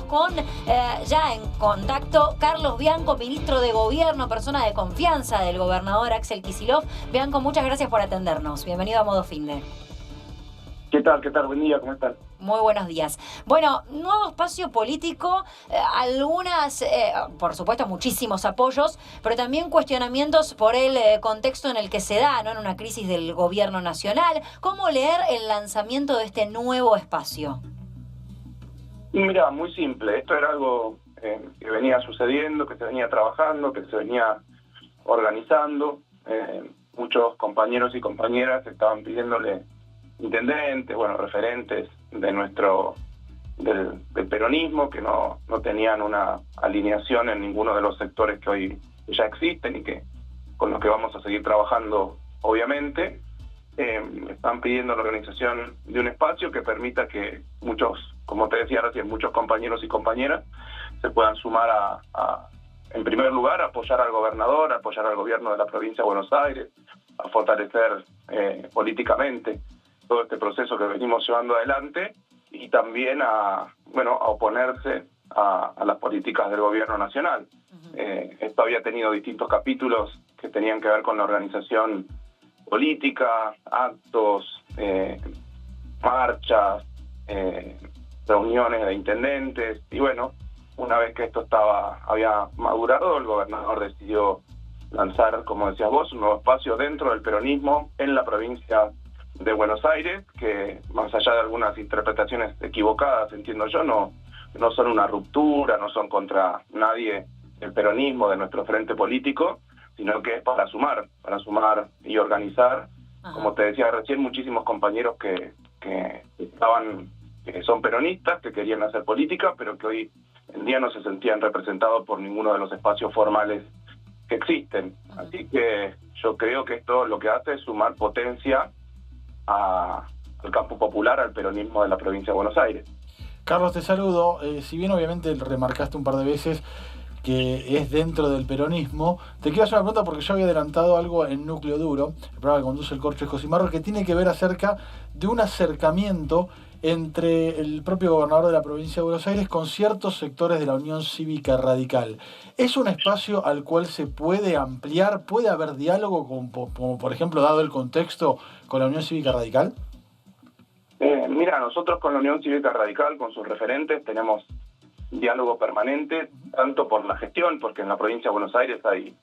con ya en contacto Carlos Bianco, ministro de Gobierno, persona de confianza del gobernador Axel Kicillof. Bianco, muchas gracias por atendernos. Bienvenido a Modo Finde. ¿Qué tal? ¿Qué tal? Buen día, ¿cómo están? Muy buenos días. Bueno, nuevo espacio político, algunas, por supuesto, muchísimos apoyos, pero también cuestionamientos por el contexto en el que se da, ¿no? En una crisis del gobierno nacional. ¿Cómo leer el lanzamiento de este nuevo espacio? Mira, muy simple. Esto era algo que venía sucediendo, que se venía trabajando, que se venía organizando. Muchos compañeros y compañeras estaban pidiéndole intendentes, referentes de del peronismo, que no tenían una alineación en ninguno de los sectores que hoy ya existen y que con los que vamos a seguir trabajando, obviamente. Están pidiendo la organización de un espacio que permita que muchos, como te decía recién, muchos compañeros y compañeras se puedan sumar en primer lugar, a apoyar al gobernador, a apoyar al gobierno de la provincia de Buenos Aires, a fortalecer políticamente todo este proceso que venimos llevando adelante y también a oponerse a las políticas del gobierno nacional. Esto había tenido distintos capítulos que tenían que ver con la organización política, actos, marchas, reuniones de intendentes, y una vez que esto había madurado, el gobernador decidió lanzar, como decías vos, un nuevo espacio dentro del peronismo en la provincia de Buenos Aires, que más allá de algunas interpretaciones equivocadas, entiendo yo, no son una ruptura, no son contra nadie del peronismo, de nuestro frente político, sino que es para sumar y organizar. Ajá. Como te decía recién, muchísimos compañeros que son peronistas, que querían hacer política, pero que hoy en día no se sentían representados por ninguno de los espacios formales que existen. Ajá. Así que yo creo que esto lo que hace es sumar potencia al campo popular, al peronismo de la provincia de Buenos Aires. Carlos, te saludo. Si bien obviamente remarcaste un par de veces que es dentro del peronismo, te quiero hacer una pregunta porque yo había adelantado algo en Núcleo Duro, el programa que conduce el Corcho Josimarro, que tiene que ver acerca de un acercamiento entre el propio gobernador de la provincia de Buenos Aires con ciertos sectores de la Unión Cívica Radical. ¿Es un espacio al cual se puede ampliar? ¿Puede haber diálogo, como por ejemplo, dado el contexto, con la Unión Cívica Radical? Mira, nosotros con la Unión Cívica Radical, con sus referentes, tenemos diálogo permanente, tanto por la gestión, porque en la provincia de Buenos Aires hay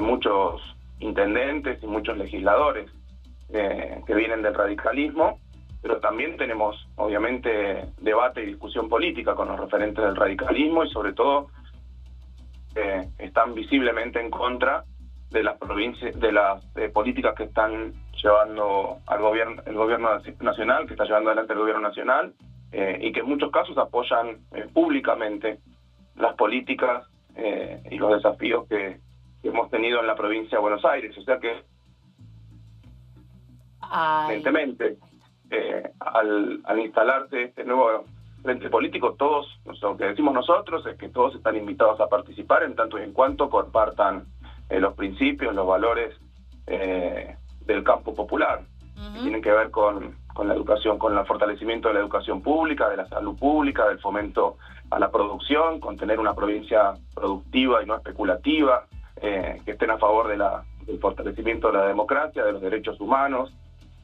muchos intendentes y muchos legisladores que vienen del radicalismo, pero también tenemos, obviamente, debate y discusión política con los referentes del radicalismo y, sobre todo, están visiblemente en contra de las políticas que están llevando el gobierno nacional, que está llevando adelante el gobierno nacional, y que en muchos casos apoyan públicamente las políticas y los desafíos que hemos tenido en la provincia de Buenos Aires. O sea que, evidentemente, al instalarse este nuevo frente político, todos, lo que decimos nosotros es que todos están invitados a participar en tanto y en cuanto compartan los principios, los valores del campo popular, que tienen que ver con la educación, con el fortalecimiento de la educación pública, de la salud pública, del fomento a la producción, con tener una provincia productiva y no especulativa, que estén a favor del fortalecimiento de la democracia, de los derechos humanos,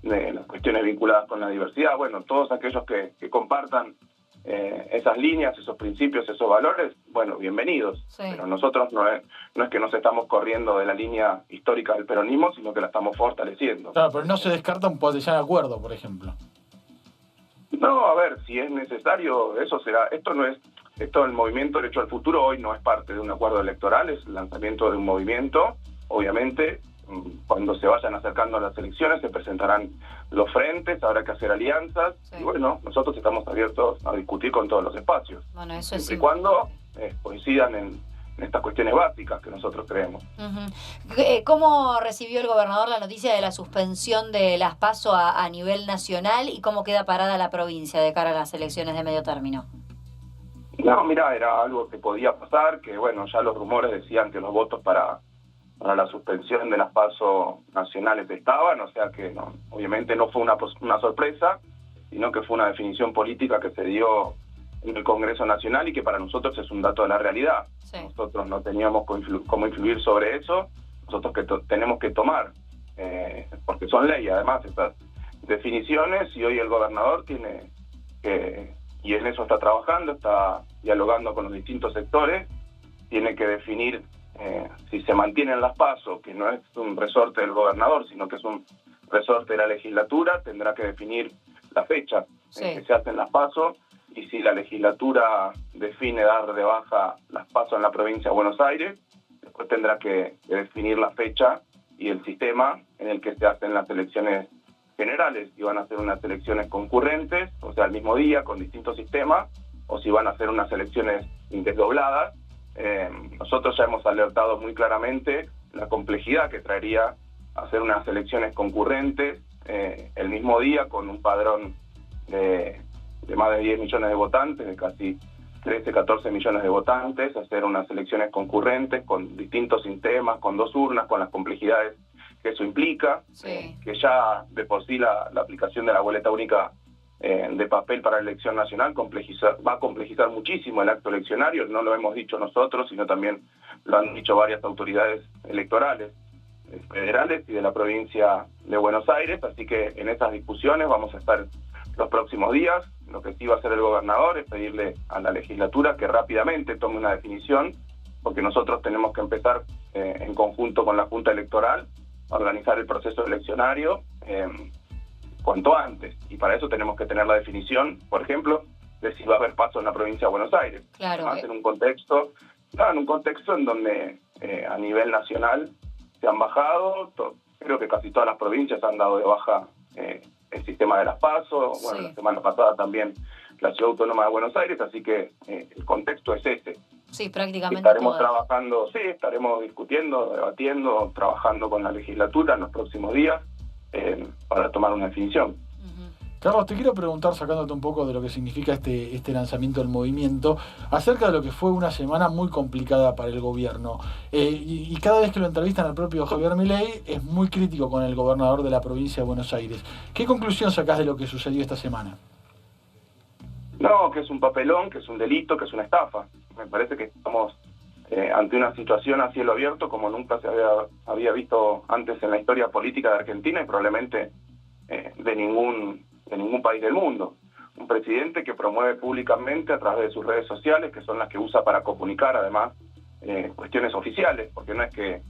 de las cuestiones vinculadas con la diversidad. Todos aquellos que compartan esas líneas, esos principios, esos valores, bienvenidos. Sí. Pero nosotros no es que nos estamos corriendo de la línea histórica del peronismo, sino que la estamos fortaleciendo. Claro, pero no se descarta un potencial acuerdo, por ejemplo. No, a ver, si es necesario, eso será. Esto el Movimiento Derecho al Futuro hoy no es parte de un acuerdo electoral, es el lanzamiento de un movimiento. Obviamente, cuando se vayan acercando a las elecciones se presentarán los frentes, habrá que hacer alianzas. Sí. Y nosotros estamos abiertos a discutir con todos los espacios. Eso es siempre y cuando coincidan en estas cuestiones básicas que nosotros creemos. Uh-huh. ¿Cómo recibió el gobernador la noticia de la suspensión de las PASO a nivel nacional y cómo queda parada la provincia de cara a las elecciones de medio término? No, mira, era algo que podía pasar, que ya los rumores decían que los votos para la suspensión de las PASO nacionales estaban, o sea que obviamente no fue una sorpresa, sino que fue una definición política que se dio en el Congreso Nacional y que para nosotros es un dato de la realidad. Sí. Nosotros no teníamos cómo influir sobre eso, nosotros tenemos que tomar, porque son ley además estas definiciones, y hoy el gobernador tiene que, y en eso está trabajando, está dialogando con los distintos sectores, tiene que definir si se mantienen las PASO, que no es un resorte del gobernador, sino que es un resorte de la legislatura, tendrá que definir la fecha en que se hacen las PASO, y si la legislatura define dar de baja las PASO en la provincia de Buenos Aires, después tendrá que definir la fecha y el sistema en el que se hacen las elecciones generales, si van a ser unas elecciones concurrentes, o sea, al mismo día, con distintos sistemas, o si van a ser unas elecciones desdobladas. Nosotros ya hemos alertado muy claramente la complejidad que traería hacer unas elecciones concurrentes el mismo día, con un padrón de más de 10 millones de votantes, de casi 13, 14 millones de votantes, hacer unas elecciones concurrentes con distintos sistemas, con 2 urnas, con las complejidades que eso implica, que ya de por sí la aplicación de la boleta única de papel para la elección nacional va a complejizar muchísimo el acto eleccionario. No lo hemos dicho nosotros, sino también lo han dicho varias autoridades electorales federales y de la provincia de Buenos Aires, así que en esas discusiones vamos a estar los próximos días. Lo que sí va a hacer el gobernador es pedirle a la legislatura que rápidamente tome una definición, porque nosotros tenemos que empezar en conjunto con la Junta Electoral a organizar el proceso eleccionario cuanto antes, y para eso tenemos que tener la definición, por ejemplo, de si va a haber PASO en la provincia de Buenos Aires. Claro. Además, en un contexto en donde a nivel nacional se han bajado, creo que casi todas las provincias han dado de baja el sistema de las PASO, bueno, la semana pasada también la Ciudad Autónoma de Buenos Aires, así que el contexto es ese. Sí, prácticamente estaremos trabajando, estaremos discutiendo, debatiendo, trabajando con la legislatura en los próximos días para tomar una definición. Carlos, te quiero preguntar, sacándote un poco de lo que significa este lanzamiento del movimiento, acerca de lo que fue una semana muy complicada para el gobierno. Y cada vez que lo entrevistan al propio Javier Milei, es muy crítico con el gobernador de la provincia de Buenos Aires. ¿Qué conclusión sacás de lo que sucedió esta semana? No, que es un papelón, que es un delito, que es una estafa. Me parece que estamos ante una situación a cielo abierto como nunca se había visto antes en la historia política de Argentina, y probablemente de ningún país del mundo. Un presidente que promueve públicamente a través de sus redes sociales, que son las que usa para comunicar además cuestiones oficiales, porque no es que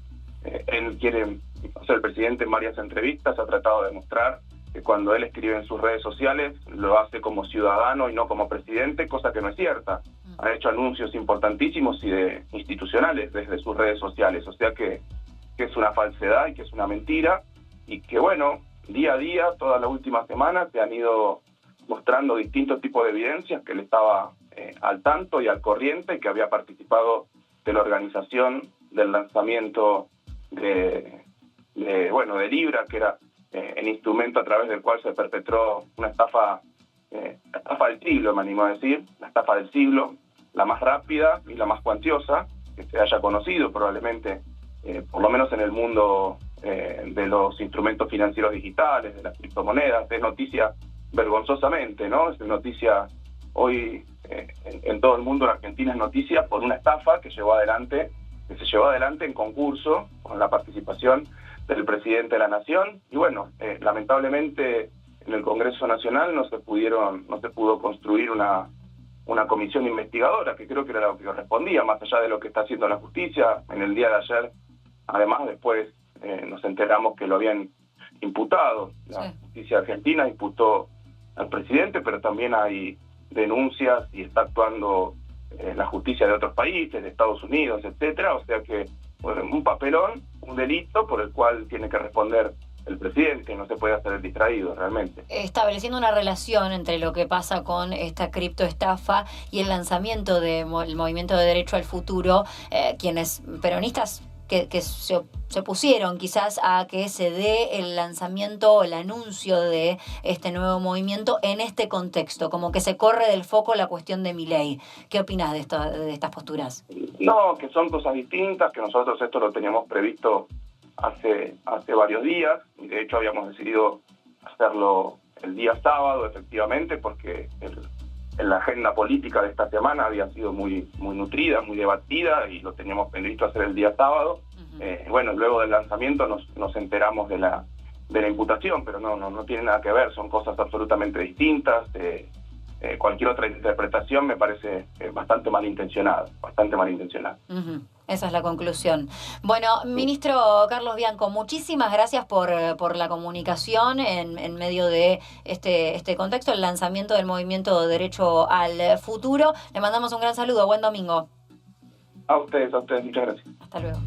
él quiere, o sea, el presidente en varias entrevistas ha tratado de demostrar que cuando él escribe en sus redes sociales lo hace como ciudadano y no como presidente, cosa que no es cierta. Ha hecho anuncios importantísimos y institucionales desde sus redes sociales, o sea que es una falsedad y que es una mentira, y que bueno, día a día, toda la última semana, se han ido mostrando distintos tipos de evidencias que él estaba al tanto y al corriente, y que había participado de la organización del lanzamiento de Libra, que era el instrumento a través del cual se perpetró una estafa del siglo, me animo a decir, la estafa del siglo, la más rápida y la más cuantiosa que se haya conocido probablemente, por lo menos en el mundo de los instrumentos financieros digitales, de las criptomonedas. Es noticia vergonzosamente, ¿no? Es noticia hoy en todo el mundo. En Argentina es noticia por una estafa que se llevó adelante en concurso con la participación del presidente de la Nación, y bueno, lamentablemente en el Congreso Nacional no se pudo construir una comisión investigadora, que creo que era lo que correspondía, más allá de lo que está haciendo la justicia. En el día de ayer, además, después nos enteramos que lo habían imputado. La justicia argentina imputó al presidente, pero también hay denuncias y está actuando la justicia de otros países, de Estados Unidos, etcétera. O sea que, bueno, un papelón, un delito por el cual tiene que responder el presidente, no se puede hacer el distraído realmente. Estableciendo una relación entre lo que pasa con esta criptoestafa y el lanzamiento del Movimiento de Derecho al Futuro, quienes peronistas que se opusieron quizás a que se dé el lanzamiento o el anuncio de este nuevo movimiento en este contexto, como que se corre del foco la cuestión de Milei. ¿Qué opinas de estas posturas? No, que son cosas distintas, que nosotros esto lo teníamos previsto hace varios días, y de hecho habíamos decidido hacerlo el día sábado, efectivamente, porque la agenda política de esta semana había sido muy nutrida, muy debatida, y lo teníamos previsto hacer el día sábado. Bueno, luego del lanzamiento nos enteramos de la imputación, pero no tiene nada que ver, son cosas absolutamente distintas. Cualquier otra interpretación me parece bastante malintencionada. Esa es la conclusión. Bueno, ministro Carlos Bianco, muchísimas gracias por la comunicación en medio de este contexto, el lanzamiento del movimiento Derecho al Futuro. Le mandamos un gran saludo, buen domingo. A ustedes, muchas gracias. Hasta luego.